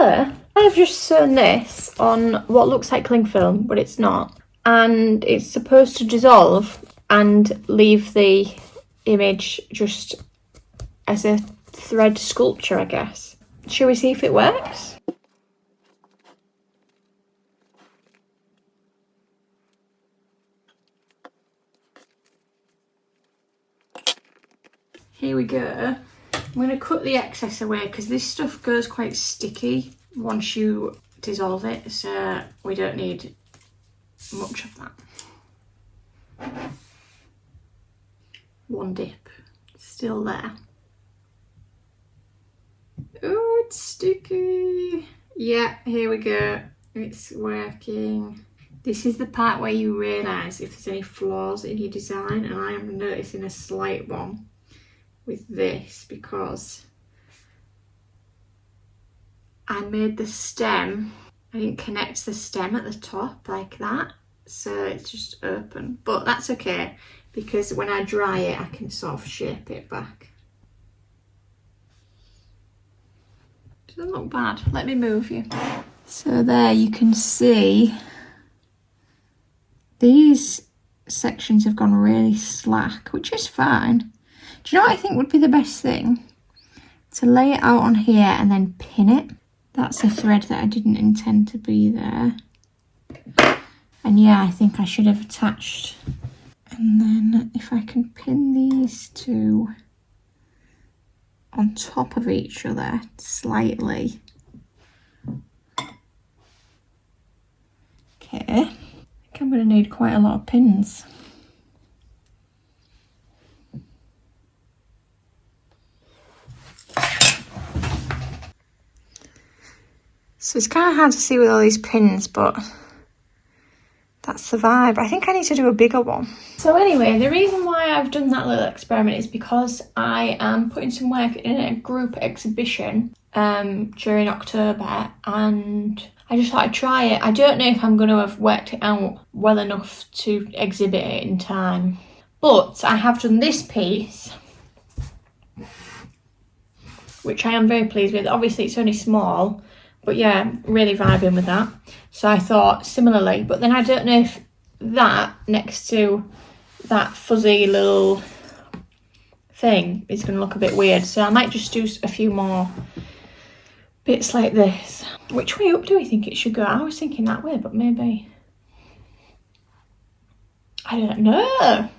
colour. I have just sewn this on what looks like cling film, but it's not. And it's supposed to dissolve and leave the image just as a thread sculpture, I guess. Shall we see if it works? Here we go. I'm going to cut the excess away because this stuff goes quite sticky once you dissolve it, so we don't need much of that. One dip, still there. Oh, it's sticky. Yeah, here we go. It's working. This is the part where you realise if there's any flaws in your design, and I am noticing a slight one with this because I made the stem, I didn't connect the stem at the top like that, so it's just open, but that's okay because when I dry it I can sort of shape it back. Doesn't look bad. Let me move you. So there you can see these sections have gone really slack, which is fine. Do you know what I think would be the best thing? To lay it out on here and then pin it. That's a thread that I didn't intend to be there. And yeah, I think I should have attached. And then if I can pin these two on top of each other slightly. Okay, I think I'm going to need quite a lot of pins. So it's kind of hard to see with all these pins, but that's the vibe. I think I need to do a bigger one. So anyway, the reason why I've done that little experiment is because I am putting some work in a group exhibition during October, and I just thought I'd try it. I don't know if I'm going to have worked it out well enough to exhibit it in time, but I have done this piece, which I am very pleased with. Obviously it's only small, but yeah, really vibing with that. So I thought similarly, but then I don't know if that next to that fuzzy little thing is going to look a bit weird. So I might just do a few more bits like this. Which way up do we think it should go? I was thinking that way, but maybe, I don't know.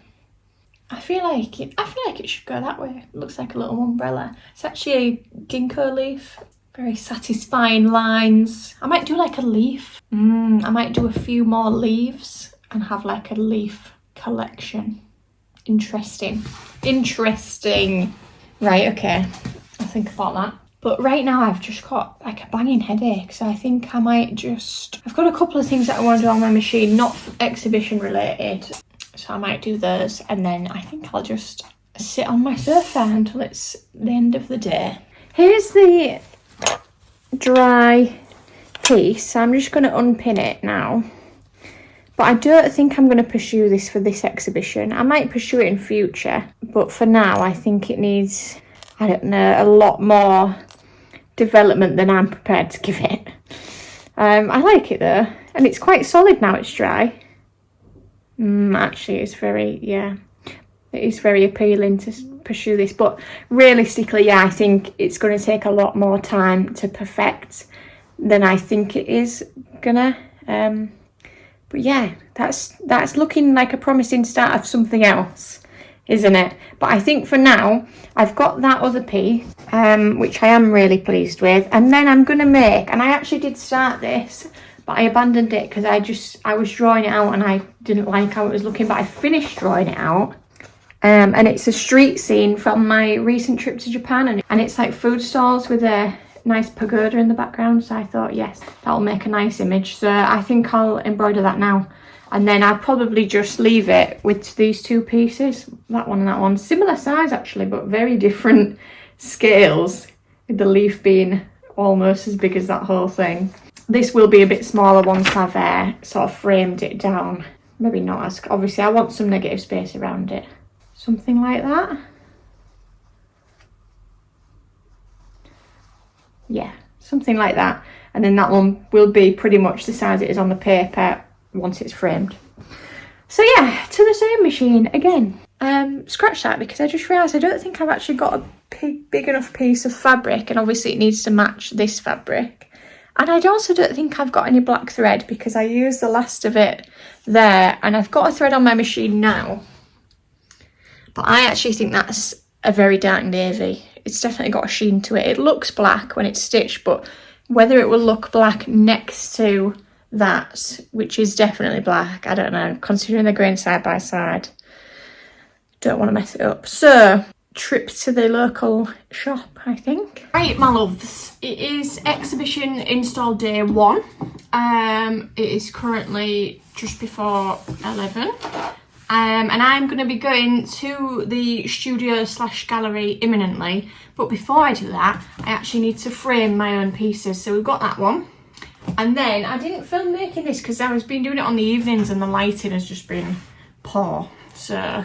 I feel like it should go that way. It looks like a little umbrella. It's actually a ginkgo leaf. Very satisfying lines. I might do like a leaf. I might do a few more leaves and have like a leaf collection. Interesting. Right, okay. I'll think about that. But right now I've just got like a banging headache, so I think I might just... I've got a couple of things that I want to do on my machine, not exhibition related. So I might do those, and then I think I'll just sit on my sofa until it's the end of the day. Here's the dry piece, so I'm just going to unpin it now, but I don't think I'm going to pursue this for this exhibition. I might pursue it in future, but for now I think it needs, I don't know, a lot more development than I'm prepared to give it. I like it though, and it's quite solid now it's dry. Actually it's very, yeah, it is very appealing to pursue this, but realistically, yeah, I think it's going to take a lot more time to perfect than I think it is gonna. But yeah, that's looking like a promising start of something else, isn't it? But I think for now I've got that other piece, which I am really pleased with, and then I'm gonna make, and I actually did start this, but I abandoned it because I was drawing it out and I didn't like how it was looking, but I finished drawing it out. And it's a street scene from my recent trip to Japan, and it's like food stalls with a nice pagoda in the background, so I thought, yes, that'll make a nice image. So I think I'll embroider that now, and then I'll probably just leave it with these two pieces, that one and that one, similar size actually, but very different scales, with the leaf being almost as big as that whole thing. This will be a bit smaller once I've sort of framed it down. Maybe not as, obviously I want some negative space around it. Something like that. Yeah, something like that. And then that one will be pretty much the size it is on the paper once it's framed. So yeah, to the sewing machine again. Scratch that, because I just realised I don't think I've actually got a big enough piece of fabric, and obviously it needs to match this fabric. And I also don't think I've got any black thread, because I used the last of it there, and I've got a thread on my machine now. But I actually think that's a very dark navy. It's definitely got a sheen to it. It looks black when it's stitched, but whether it will look black next to that, which is definitely black, I don't know, considering they're going side by side. Don't want to mess it up. So, trip to the local shop, I think. Right, my loves, it is exhibition install day 1. It is currently just before 11. And I'm going to be going to the studio / gallery imminently. But before I do that, I actually need to frame my own pieces. So we've got that one. And then I didn't film making this because I was been doing it on the evenings and the lighting has just been poor. So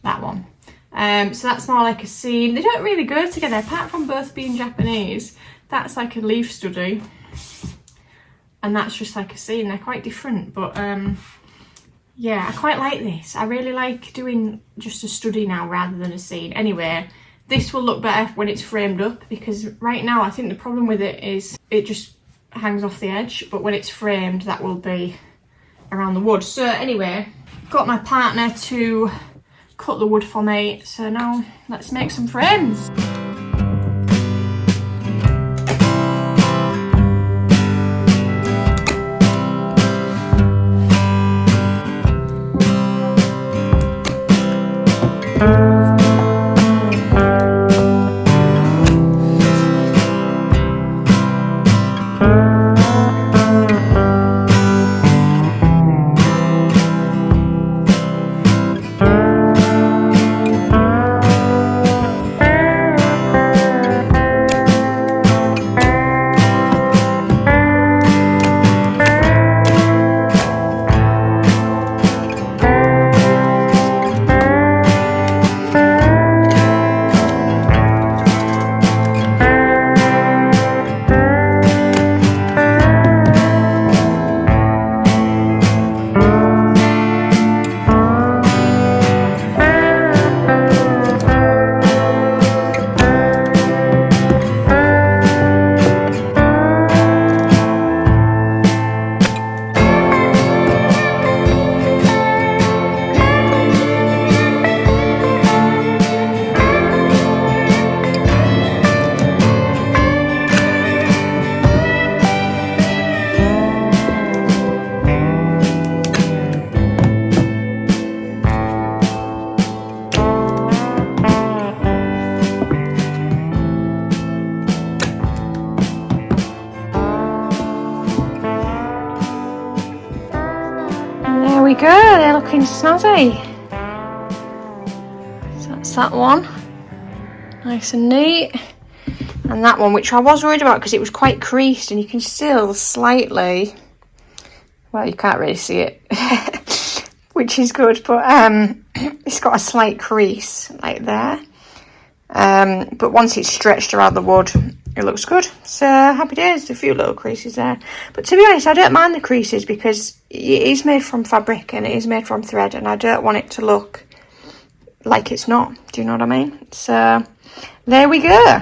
that one. So that's more like a scene. They don't really go together, apart from both being Japanese. That's like a leaf study, and that's just like a scene. They're quite different, but yeah, I quite like this. I really like doing just a study now rather than a scene. Anyway, this will look better when it's framed up, because right now I think the problem with it is it just hangs off the edge, but when it's framed that will be around the wood. So anyway, got my partner to cut the wood for me, so now let's make some frames. We go, they're looking snazzy. So that's that one, nice and neat. And that one, which I was worried about because it was quite creased, and you can still slightly, well, you can't really see it, which is good, but it's got a slight crease like there. But once it's stretched around the wood, it looks good. So happy days, a few little creases there. But to be honest, I don't mind the creases because it is made from fabric and it is made from thread, and I don't want it to look like it's not. Do you know what I mean? So there we go.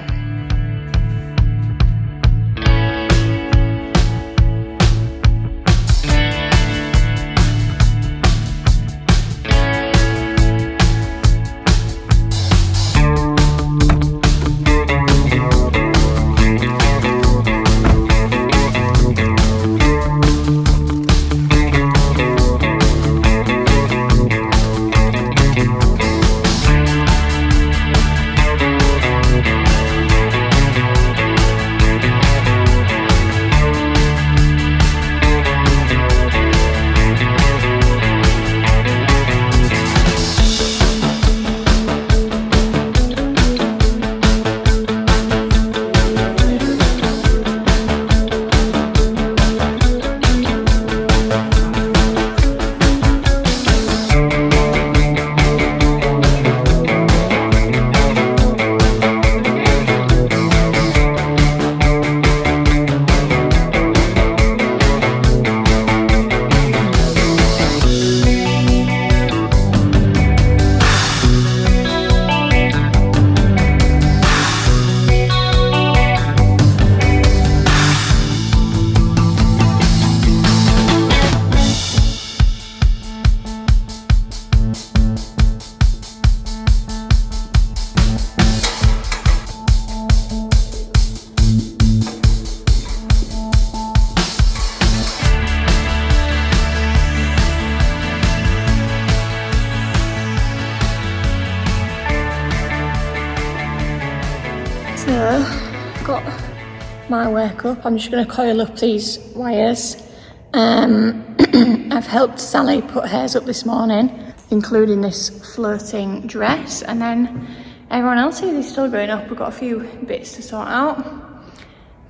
I've got my work up. I'm just going to coil up these wires. I've helped Sally put hers up this morning, including this floating dress, and then everyone else here is still going up. We've got a few bits to sort out.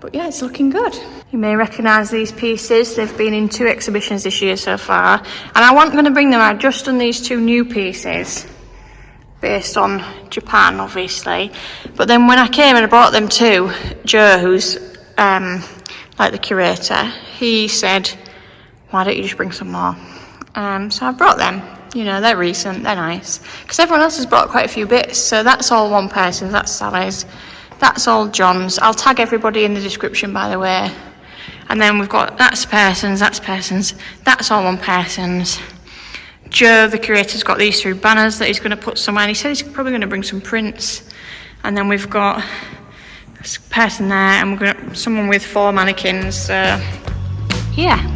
But yeah, it's looking good. You may recognise these pieces. They've been in 2 exhibitions this year so far. And I wasn't going to bring them. I've just done these 2 new pieces based on Japan, obviously. But then when I came and I brought them to Joe, who's like the curator, he said, why don't you just bring some more? So I brought them. You know, they're recent, they're nice. Because everyone else has brought quite a few bits. So that's all one person's, that's Sally's. That's all John's. I'll tag everybody in the description, by the way. And then we've got, that's person's, that's all one person's. Joe, the curator's got these 3 banners that he's going to put somewhere. And he said he's probably going to bring some prints. And then we've got this person there, and we're going to, someone with 4 mannequins. Yeah.